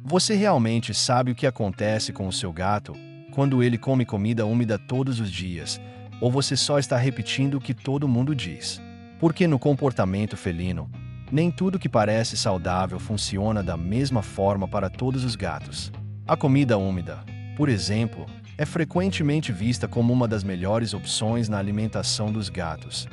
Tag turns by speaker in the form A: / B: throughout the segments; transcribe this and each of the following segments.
A: Você realmente sabe o que acontece com o seu gato quando ele come comida úmida todos os dias, ou você só está repetindo o que todo mundo diz? Porque no comportamento felino, nem tudo que parece saudável funciona da mesma forma para todos os gatos. A comida úmida, por exemplo, é frequentemente vista como uma das melhores opções na alimentação dos gatos.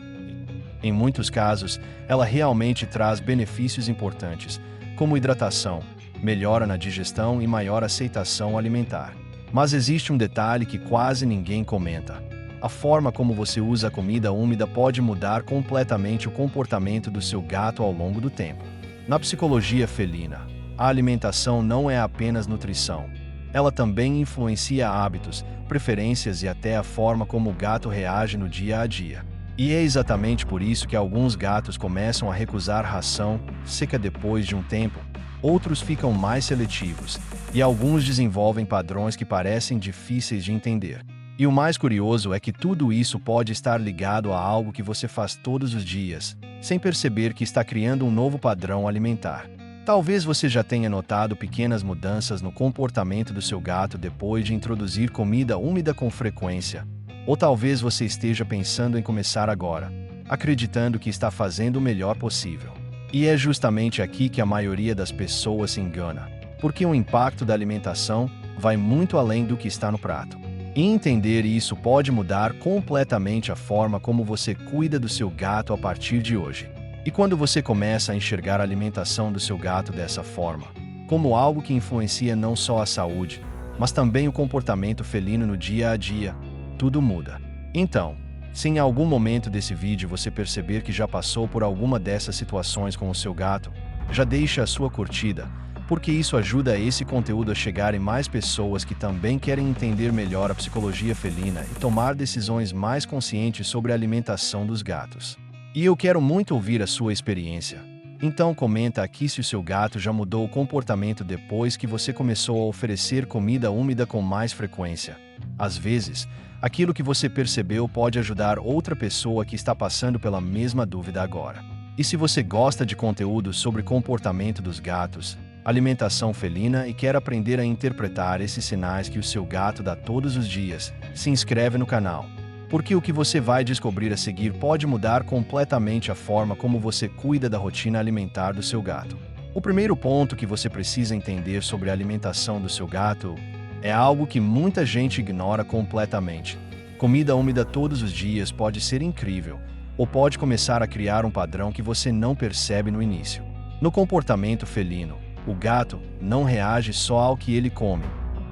A: Em muitos casos, ela realmente traz benefícios importantes, como hidratação, melhora na digestão e maior aceitação alimentar. Mas existe um detalhe que quase ninguém comenta. A forma como você usa a comida úmida pode mudar completamente o comportamento do seu gato ao longo do tempo. Na psicologia felina, a alimentação não é apenas nutrição. Ela também influencia hábitos, preferências e até a forma como o gato reage no dia a dia. E é exatamente por isso que alguns gatos começam a recusar ração seca depois de um tempo, outros ficam mais seletivos, e alguns desenvolvem padrões que parecem difíceis de entender. E o mais curioso é que tudo isso pode estar ligado a algo que você faz todos os dias, sem perceber que está criando um novo padrão alimentar. Talvez você já tenha notado pequenas mudanças no comportamento do seu gato depois de introduzir comida úmida com frequência. Ou talvez você esteja pensando em começar agora, acreditando que está fazendo o melhor possível. E é justamente aqui que a maioria das pessoas se engana, porque o impacto da alimentação vai muito além do que está no prato. E entender isso pode mudar completamente a forma como você cuida do seu gato a partir de hoje. E quando você começa a enxergar a alimentação do seu gato dessa forma, como algo que influencia não só a saúde, mas também o comportamento felino no dia a dia, tudo muda. Então, se em algum momento desse vídeo você perceber que já passou por alguma dessas situações com o seu gato, já deixa a sua curtida, porque isso ajuda esse conteúdo a chegar em mais pessoas que também querem entender melhor a psicologia felina e tomar decisões mais conscientes sobre a alimentação dos gatos. E eu quero muito ouvir a sua experiência. Então comenta aqui se o seu gato já mudou o comportamento depois que você começou a oferecer comida úmida com mais frequência. Às vezes, aquilo que você percebeu pode ajudar outra pessoa que está passando pela mesma dúvida agora. E se você gosta de conteúdo sobre comportamento dos gatos, alimentação felina e quer aprender a interpretar esses sinais que o seu gato dá todos os dias, se inscreve no canal. Porque o que você vai descobrir a seguir pode mudar completamente a forma como você cuida da rotina alimentar do seu gato. O primeiro ponto que você precisa entender sobre a alimentação do seu gato é algo que muita gente ignora completamente. Comida úmida todos os dias pode ser incrível, ou pode começar a criar um padrão que você não percebe no início. No comportamento felino, o gato não reage só ao que ele come,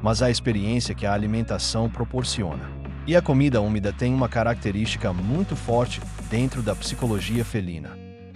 A: mas à experiência que a alimentação proporciona. E a comida úmida tem uma característica muito forte dentro da psicologia felina.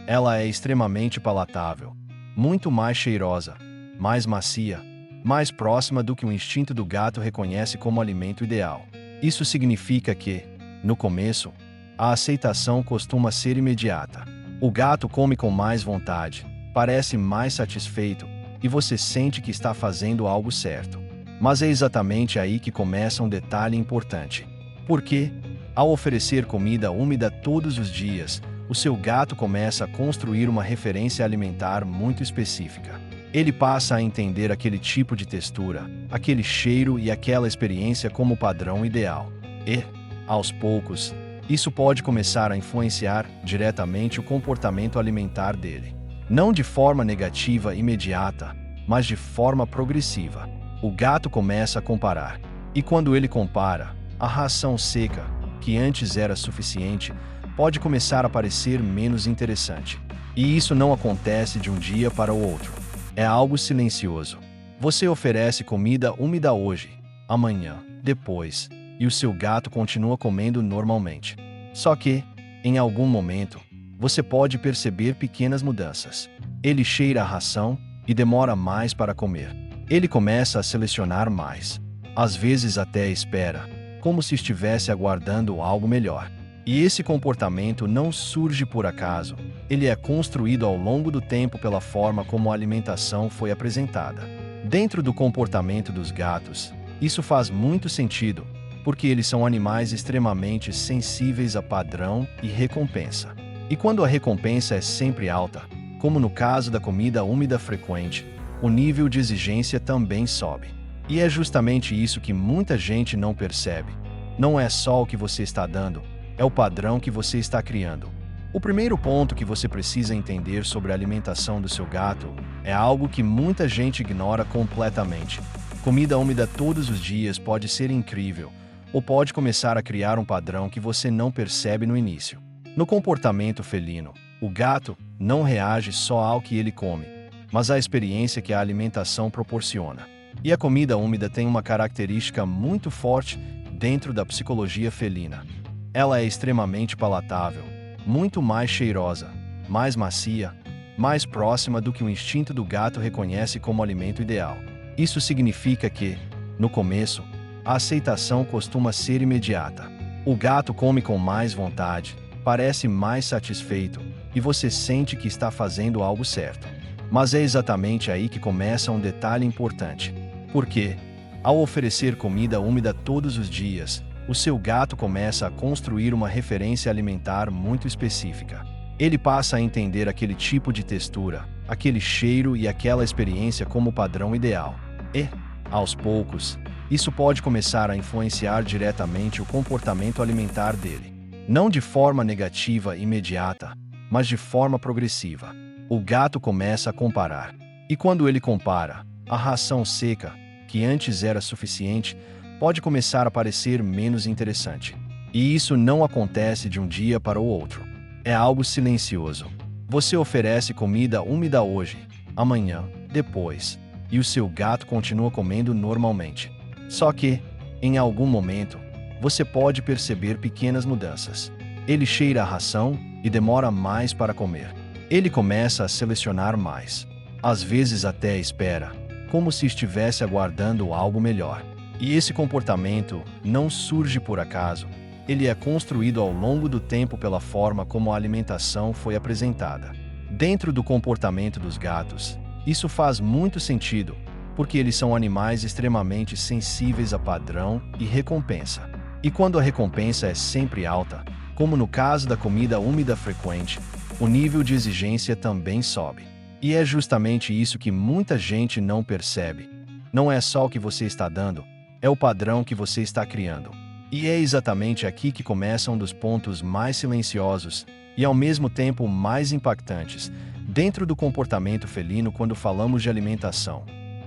A: Ela é extremamente palatável, muito mais cheirosa, mais macia, mais próxima do que o instinto do gato reconhece como alimento ideal. Isso significa que, no começo, a aceitação costuma ser imediata. O gato come com mais vontade, parece mais satisfeito, e você sente que está fazendo algo certo. Mas é exatamente aí que começa um detalhe importante. Porque, ao oferecer comida úmida todos os dias, o seu gato começa a construir uma referência alimentar muito específica. Ele passa a entender aquele tipo de textura, aquele cheiro e aquela experiência como padrão ideal. E, aos poucos, isso pode começar a influenciar diretamente o comportamento alimentar dele. Não de forma negativa imediata, mas de forma progressiva. O gato começa a comparar. E quando ele compara, a ração seca, que antes era suficiente, pode começar a parecer menos interessante. E isso não acontece de um dia para o outro. É algo silencioso. Você oferece comida úmida hoje, amanhã, depois, e o seu gato continua comendo normalmente. Só que, em algum momento, você pode perceber pequenas mudanças. Ele cheira a ração e demora mais para comer. Ele começa a selecionar mais. Às vezes até espera, como se estivesse aguardando algo melhor. E esse comportamento não surge por acaso. Ele é construído ao longo do tempo pela forma como a alimentação foi apresentada. Dentro do comportamento dos gatos, isso faz muito sentido, porque eles são animais extremamente sensíveis a padrão e recompensa. E quando a recompensa é sempre alta, como no caso da comida úmida frequente, o nível de exigência também sobe. E é justamente isso que muita gente não percebe. Não é só o que você está dando, é o padrão que você está criando. O primeiro ponto que você precisa entender sobre a alimentação do seu gato é algo que muita gente ignora completamente. Comida úmida todos os dias pode ser incrível, ou pode começar a criar um padrão que você não percebe no início. No comportamento felino, o gato não reage só ao que ele come, mas à experiência que a alimentação proporciona. E a comida úmida tem uma característica muito forte dentro da psicologia felina. Ela é extremamente palatável, muito mais cheirosa, mais macia, mais próxima do que o instinto do gato reconhece como alimento ideal. Isso significa que, no começo, a aceitação costuma ser imediata. O gato come com mais vontade, parece mais satisfeito, e você sente que está fazendo algo certo. Mas é exatamente aí que começa um detalhe importante. Porque, ao oferecer comida úmida todos os dias, o seu gato começa a construir uma referência alimentar muito específica. Ele passa a entender aquele tipo de textura, aquele cheiro e aquela experiência como padrão ideal. E, aos poucos, isso pode começar a influenciar diretamente o comportamento alimentar dele. Não de forma negativa imediata, mas de forma progressiva. O gato começa a comparar. E quando ele compara, a ração seca, que antes era suficiente, pode começar a parecer menos interessante. E isso não acontece de um dia para o outro. É algo silencioso. Você oferece comida úmida hoje, amanhã, depois, e o seu gato continua comendo normalmente. Só que, em algum momento, você pode perceber pequenas mudanças. Ele cheira a ração e demora mais para comer. Ele começa a selecionar mais. Às vezes até espera, como se estivesse aguardando algo melhor. E esse comportamento não surge por acaso. Ele é construído ao longo do tempo pela forma como a alimentação foi apresentada. Dentro do comportamento dos gatos, isso faz muito sentido, porque eles são animais extremamente sensíveis a padrão e recompensa. E quando a recompensa é sempre alta, como no caso da comida úmida frequente, o nível de exigência também sobe. E é justamente isso que muita gente não percebe. Não é só o que você está dando, é o padrão que você está criando. E é exatamente aqui que começa um dos pontos mais silenciosos e ao mesmo tempo mais impactantes dentro do comportamento felino quando falamos de alimentação.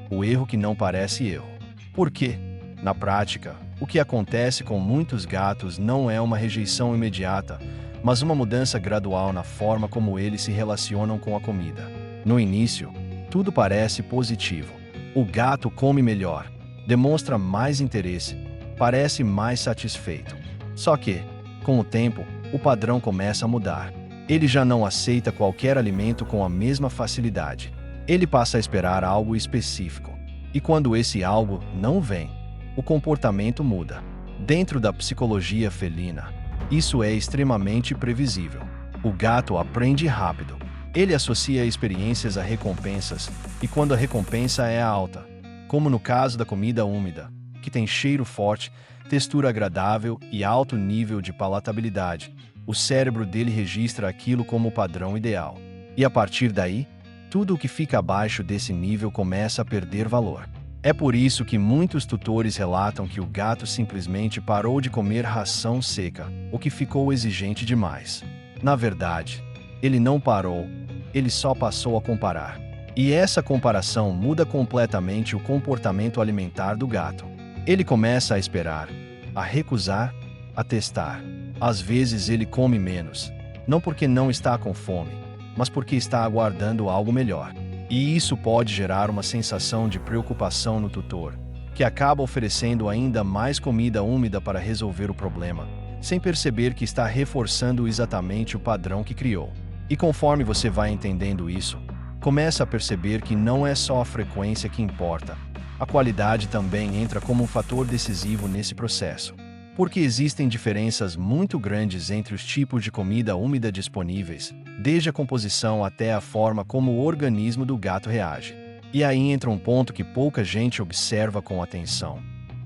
A: O erro que não parece erro. Por quê? Na prática, o que acontece com muitos gatos não é uma rejeição imediata, mas uma mudança gradual na forma como eles se relacionam com a comida. No início, tudo parece positivo. O gato come melhor, demonstra mais interesse, parece mais satisfeito. Só que, com o tempo, o padrão começa a mudar. Ele já não aceita qualquer alimento com a mesma facilidade. Ele passa a esperar algo específico. E quando esse algo não vem, o comportamento muda. Dentro da psicologia felina, isso é extremamente previsível. O gato aprende rápido. Ele associa experiências a recompensas, e quando a recompensa é alta, como no caso da comida úmida, que tem cheiro forte, textura agradável e alto nível de palatabilidade, o cérebro dele registra aquilo como o padrão ideal. E a partir daí, tudo o que fica abaixo desse nível começa a perder valor. É por isso que muitos tutores relatam que o gato simplesmente parou de comer ração seca, o que ficou exigente demais. Na verdade, ele não parou, ele só passou a comparar. E essa comparação muda completamente o comportamento alimentar do gato. Ele começa a esperar, a recusar, a testar. Às vezes ele come menos, não porque não está com fome, mas porque está aguardando algo melhor. E isso pode gerar uma sensação de preocupação no tutor, que acaba oferecendo ainda mais comida úmida para resolver o problema, sem perceber que está reforçando exatamente o padrão que criou. E conforme você vai entendendo isso, começa a perceber que não é só a frequência que importa. A qualidade também entra como um fator decisivo nesse processo. Porque existem diferenças muito grandes entre os tipos de comida úmida disponíveis, desde a composição até a forma como o organismo do gato reage. E aí entra um ponto que pouca gente observa com atenção.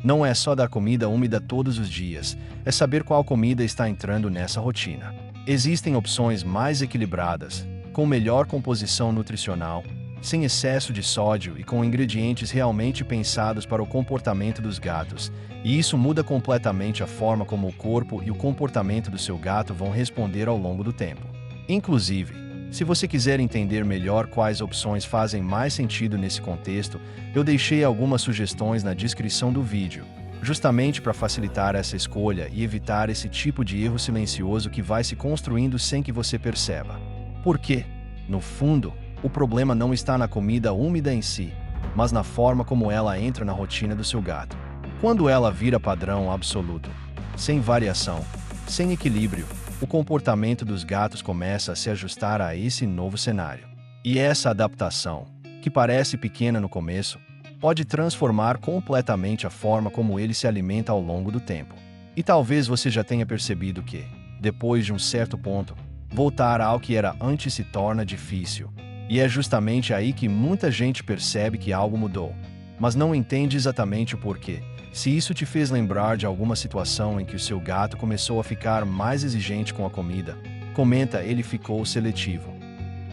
A: Não é só dar comida úmida todos os dias, é saber qual comida está entrando nessa rotina. Existem opções mais equilibradas, com melhor composição nutricional, sem excesso de sódio e com ingredientes realmente pensados para o comportamento dos gatos. E isso muda completamente a forma como o corpo e o comportamento do seu gato vão responder ao longo do tempo. Inclusive, se você quiser entender melhor quais opções fazem mais sentido nesse contexto, eu deixei algumas sugestões na descrição do vídeo, justamente para facilitar essa escolha e evitar esse tipo de erro silencioso que vai se construindo sem que você perceba. Porque, no fundo, o problema não está na comida úmida em si, mas na forma como ela entra na rotina do seu gato. Quando ela vira padrão absoluto, sem variação, sem equilíbrio, o comportamento dos gatos começa a se ajustar a esse novo cenário. E essa adaptação, que parece pequena no começo, pode transformar completamente a forma como ele se alimenta ao longo do tempo. E talvez você já tenha percebido que, depois de um certo ponto, voltar ao que era antes se torna difícil. E é justamente aí que muita gente percebe que algo mudou, mas não entende exatamente o porquê. Se isso te fez lembrar de alguma situação em que o seu gato começou a ficar mais exigente com a comida, comenta ele ficou seletivo.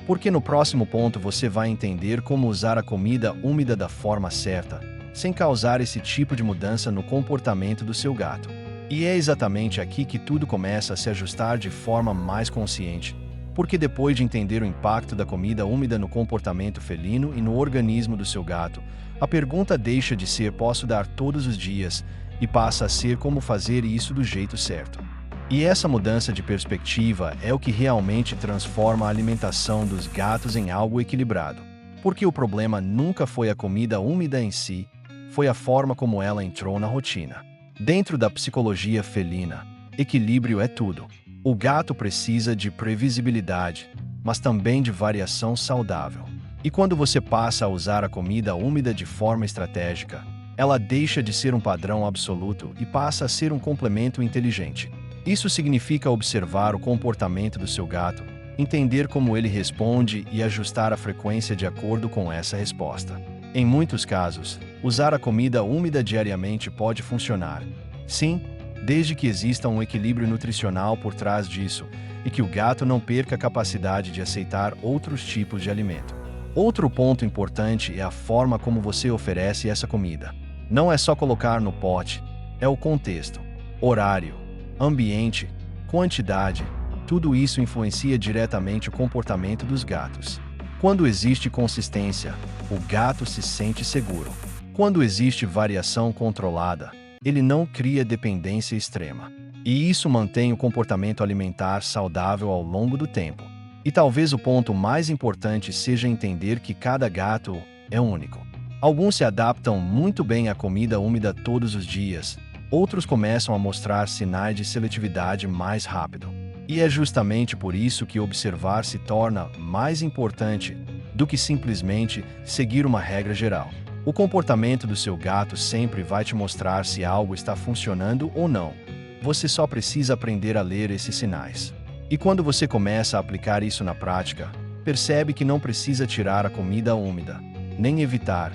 A: Porque no próximo ponto você vai entender como usar a comida úmida da forma certa, sem causar esse tipo de mudança no comportamento do seu gato. E é exatamente aqui que tudo começa a se ajustar de forma mais consciente. Porque depois de entender o impacto da comida úmida no comportamento felino e no organismo do seu gato, a pergunta deixa de ser posso dar todos os dias e passa a ser como fazer isso do jeito certo. E essa mudança de perspectiva é o que realmente transforma a alimentação dos gatos em algo equilibrado. Porque o problema nunca foi a comida úmida em si, foi a forma como ela entrou na rotina. Dentro da psicologia felina, equilíbrio é tudo. O gato precisa de previsibilidade, mas também de variação saudável. E quando você passa a usar a comida úmida de forma estratégica, ela deixa de ser um padrão absoluto e passa a ser um complemento inteligente. Isso significa observar o comportamento do seu gato, entender como ele responde e ajustar a frequência de acordo com essa resposta. Em muitos casos, usar a comida úmida diariamente pode funcionar. Sim, desde que exista um equilíbrio nutricional por trás disso e que o gato não perca a capacidade de aceitar outros tipos de alimento. Outro ponto importante é a forma como você oferece essa comida. Não é só colocar no pote, é o contexto, horário, ambiente, quantidade, tudo isso influencia diretamente o comportamento dos gatos. Quando existe consistência, o gato se sente seguro. Quando existe variação controlada, ele não cria dependência extrema. E isso mantém o comportamento alimentar saudável ao longo do tempo. E talvez o ponto mais importante seja entender que cada gato é único. Alguns se adaptam muito bem à comida úmida todos os dias, outros começam a mostrar sinais de seletividade mais rápido. E é justamente por isso que observar se torna mais importante do que simplesmente seguir uma regra geral. O comportamento do seu gato sempre vai te mostrar se algo está funcionando ou não. Você só precisa aprender a ler esses sinais. E quando você começa a aplicar isso na prática, percebe que não precisa tirar a comida úmida, nem evitar,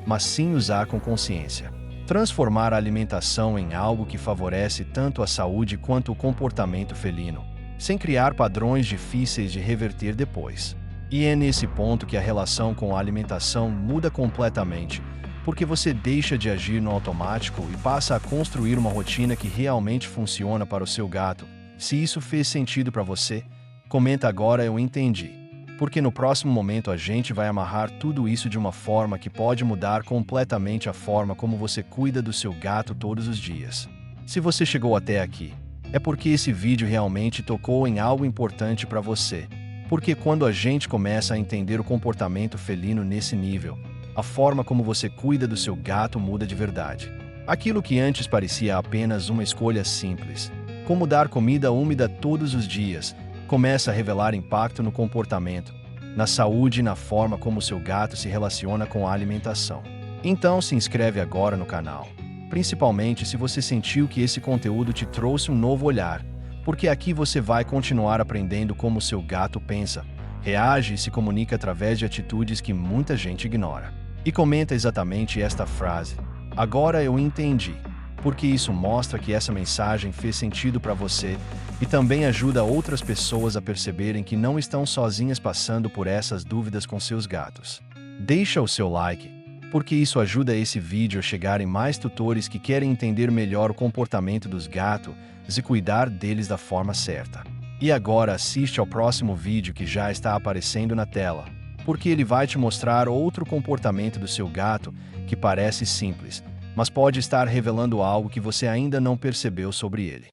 A: mas sim usar com consciência. Transformar a alimentação em algo que favorece tanto a saúde quanto o comportamento felino, sem criar padrões difíceis de reverter depois. E é nesse ponto que a relação com a alimentação muda completamente, porque você deixa de agir no automático e passa a construir uma rotina que realmente funciona para o seu gato. Se isso fez sentido para você, comenta agora eu entendi. Porque no próximo momento a gente vai amarrar tudo isso de uma forma que pode mudar completamente a forma como você cuida do seu gato todos os dias. Se você chegou até aqui, é porque esse vídeo realmente tocou em algo importante para você. Porque quando a gente começa a entender o comportamento felino nesse nível, a forma como você cuida do seu gato muda de verdade. Aquilo que antes parecia apenas uma escolha simples, como dar comida úmida todos os dias, começa a revelar impacto no comportamento, na saúde e na forma como seu gato se relaciona com a alimentação. Então se inscreve agora no canal, principalmente se você sentiu que esse conteúdo te trouxe um novo olhar, porque aqui você vai continuar aprendendo como seu gato pensa, reage e se comunica através de atitudes que muita gente ignora. E comenta exatamente esta frase: agora eu entendi. Porque isso mostra que essa mensagem fez sentido para você e também ajuda outras pessoas a perceberem que não estão sozinhas passando por essas dúvidas com seus gatos. Deixa o seu like, porque isso ajuda esse vídeo a chegar em mais tutores que querem entender melhor o comportamento dos gatos e cuidar deles da forma certa. E agora assiste ao próximo vídeo que já está aparecendo na tela, porque ele vai te mostrar outro comportamento do seu gato que parece simples, mas pode estar revelando algo que você ainda não percebeu sobre ele.